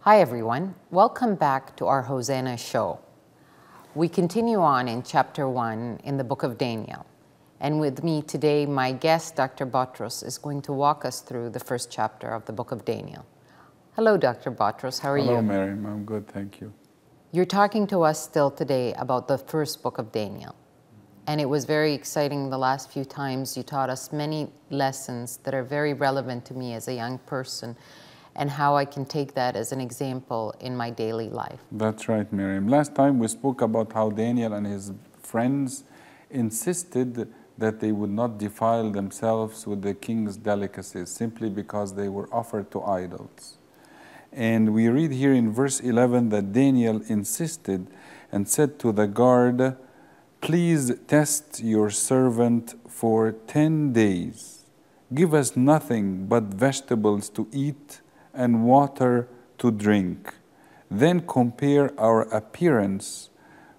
Hi everyone, welcome back to our Hosanna show. We continue on in chapter 1 in the book of Daniel. And with me today, my guest, Dr. Botros, is going to walk us through the first chapter of the book of Daniel. Hello, Dr. Botros, how are you? Hello, Miriam, I'm good, thank you. You're talking to us still today about the first book of Daniel. And it was very exciting the last few times. You taught us many lessons that are very relevant to me as a young person and how I can take that as an example in my daily life. That's right, Miriam. Last time we spoke about how Daniel and his friends insisted that they would not defile themselves with the king's delicacies simply because they were offered to idols. And we read here in verse 11 that Daniel insisted and said to the guard, "Please test your servant for 10 days. Give us nothing but vegetables to eat and water to drink. Then compare our appearance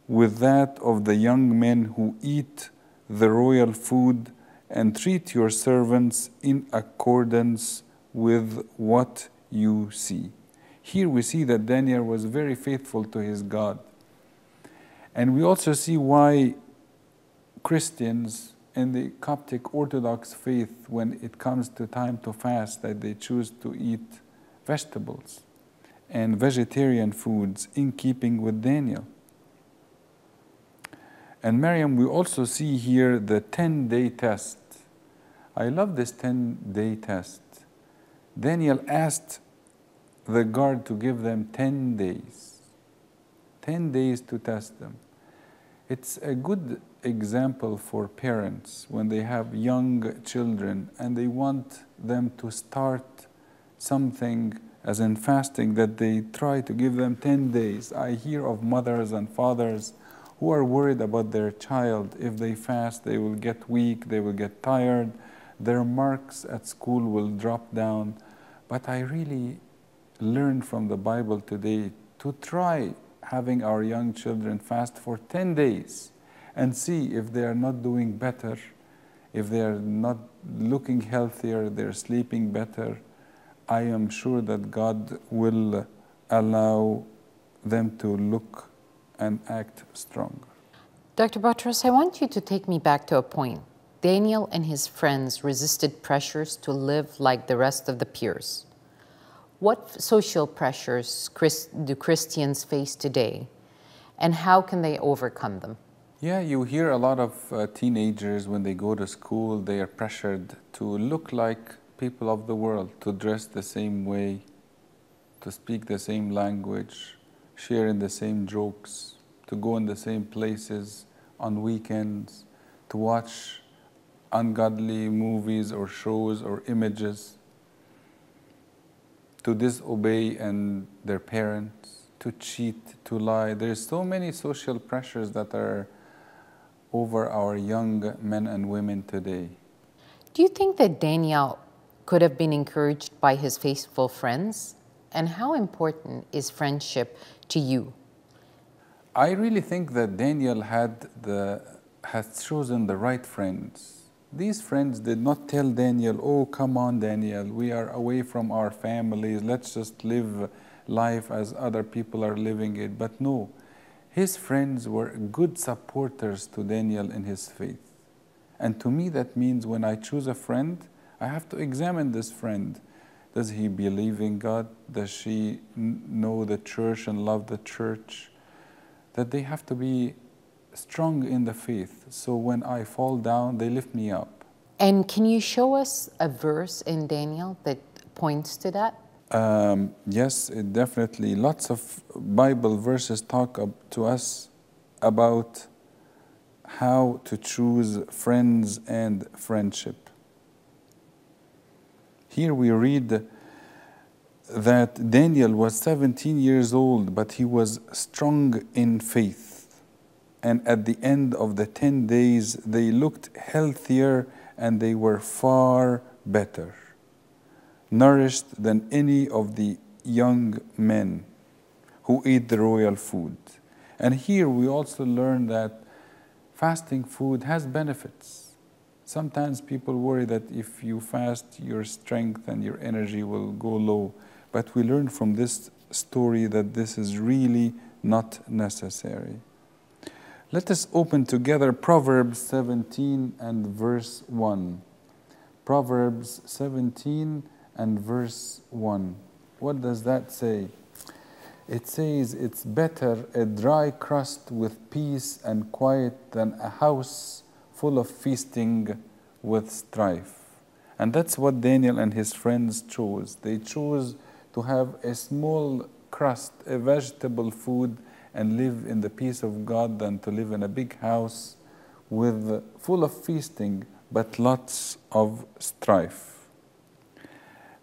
with that of the young men who eat the royal food, and treat your servants in accordance with what you see." Here we see that Daniel was very faithful to his God. And we also see why Christians in the Coptic Orthodox faith, when it comes to time to fast, that they choose to eat vegetables and vegetarian foods in keeping with Daniel. And Miriam, we also see here the 10-day test. I love this 10-day test. Daniel asked the guard to give them 10 days. 10 days to test them. It's a good example for parents when they have young children and they want them to start something as in fasting, that they try to give them 10 days. I hear of mothers and fathers who are worried about their child. If they fast, they will get weak, they will get tired, their marks at school will drop down. But I really learned from the Bible today to try having our young children fast for 10 days and see if they are not doing better, if they are not looking healthier, they're sleeping better. I am sure that God will allow them to look and act stronger. Dr. Botros, I want you to take me back to a point. Daniel and his friends resisted pressures to live like the rest of the peers. What social pressures do Christians face today, and how can they overcome them? Yeah, you hear a lot of teenagers when they go to school, they are pressured to look like people of the world, to dress the same way, to speak the same language, share in the same jokes, to go in the same places on weekends, to watch ungodly movies or shows or images, to disobey their parents, to cheat, to lie. There's so many social pressures that are over our young men and women today. Do you think that Daniel could have been encouraged by his faithful friends? And how important is friendship to you? I really think that Daniel had chosen the right friends. These friends did not tell Daniel, "Oh, come on, Daniel, we are away from our families, let's just live life as other people are living it." But no, his friends were good supporters to Daniel in his faith. And to me, that means when I choose a friend, I have to examine this friend. Does he believe in God? Does she know the church and love the church? That they have to be strong in the faith. So when I fall down, they lift me up. And can you show us a verse in Daniel that points to that? Yes, it definitely. Lots of Bible verses talk to us about how to choose friends and friendship. Here we read that Daniel was 17 years old, but he was strong in faith. And at the end of the 10 days, they looked healthier and they were far better, nourished than any of the young men who eat the royal food. And here we also learn that fasting food has benefits. Sometimes people worry that if you fast, your strength and your energy will go low. But we learn from this story that this is really not necessary. Let us open together Proverbs 17 and verse 1. Proverbs 17 and verse 1. What does that say? It says, it's better a dry crust with peace and quiet than a house full of feasting with strife. And that's what Daniel and his friends chose. They chose to have a small crust, a vegetable food, and live in the peace of God than to live in a big house full of feasting, but lots of strife.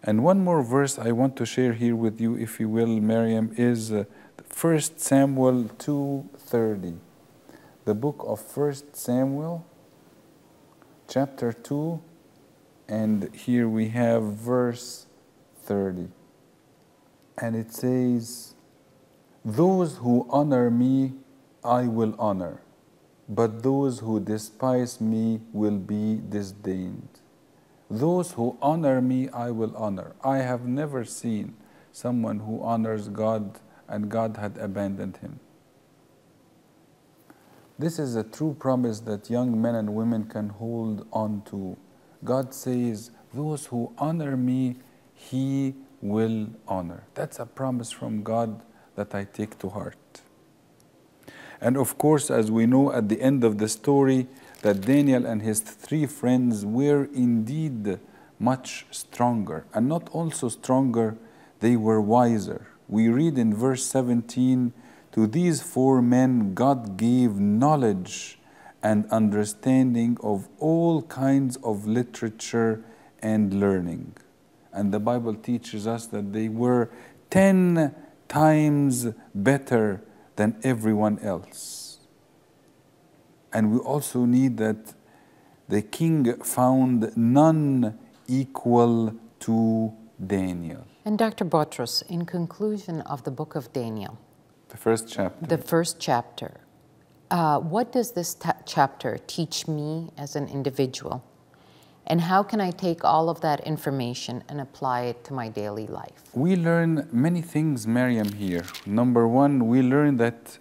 And one more verse I want to share here with you, if you will, Miriam, is 1 Samuel 2:30. The book of 1 Samuel, chapter 2, and here we have verse 30. And it says, "Those who honor me, I will honor, but those who despise me will be disdained. Those who honor me, I will honor." I have never seen someone who honors God and God had abandoned him. This is a true promise that young men and women can hold on to. God says, those who honor me, He will honor. That's a promise from God that I take to heart. And of course, as we know at the end of the story, that Daniel and his 3 friends were indeed much stronger. And not also stronger, they were wiser. We read in verse 17, "To these 4 men God gave knowledge and understanding of all kinds of literature and learning." And the Bible teaches us that they were 10 times better than everyone else. And we also need that the king found none equal to Daniel. And Dr. Botros, in conclusion of the book of Daniel, The first chapter. the first chapter, what does this chapter teach me as an individual? And how can I take all of that information and apply it to my daily life? We learn many things, Miriam, here. Number 1, we learn that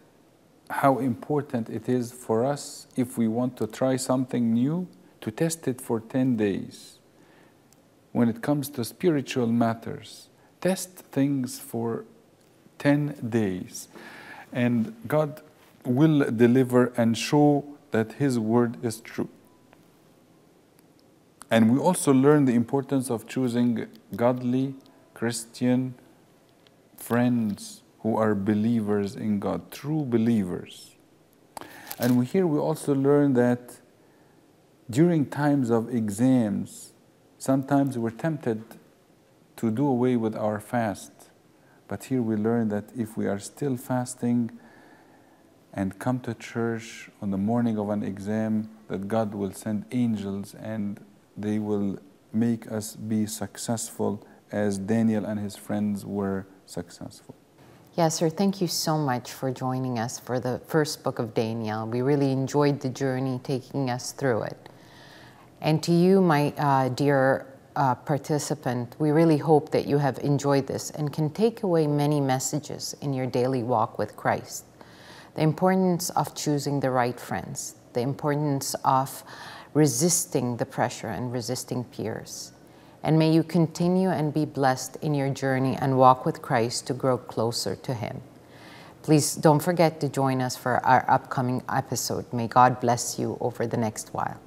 how important it is for us, if we want to try something new, to test it for 10 days. When it comes to spiritual matters, test things for 10 days. And God will deliver and show that His word is true. And we also learn the importance of choosing godly Christian friends who are believers in God, true believers. And here we also learn that during times of exams, sometimes we're tempted to do away with our fast. But here we learn that if we are still fasting and come to church on the morning of an exam, that God will send angels and they will make us be successful as Daniel and his friends were successful. Yes, sir. Thank you so much for joining us for the first book of Daniel. We really enjoyed the journey taking us through it. And to you, my dear participant, we really hope that you have enjoyed this and can take away many messages in your daily walk with Christ. The importance of choosing the right friends, the importance of resisting the pressure and resisting peers. And may you continue and be blessed in your journey and walk with Christ to grow closer to Him. Please don't forget to join us for our upcoming episode. May God bless you over the next while.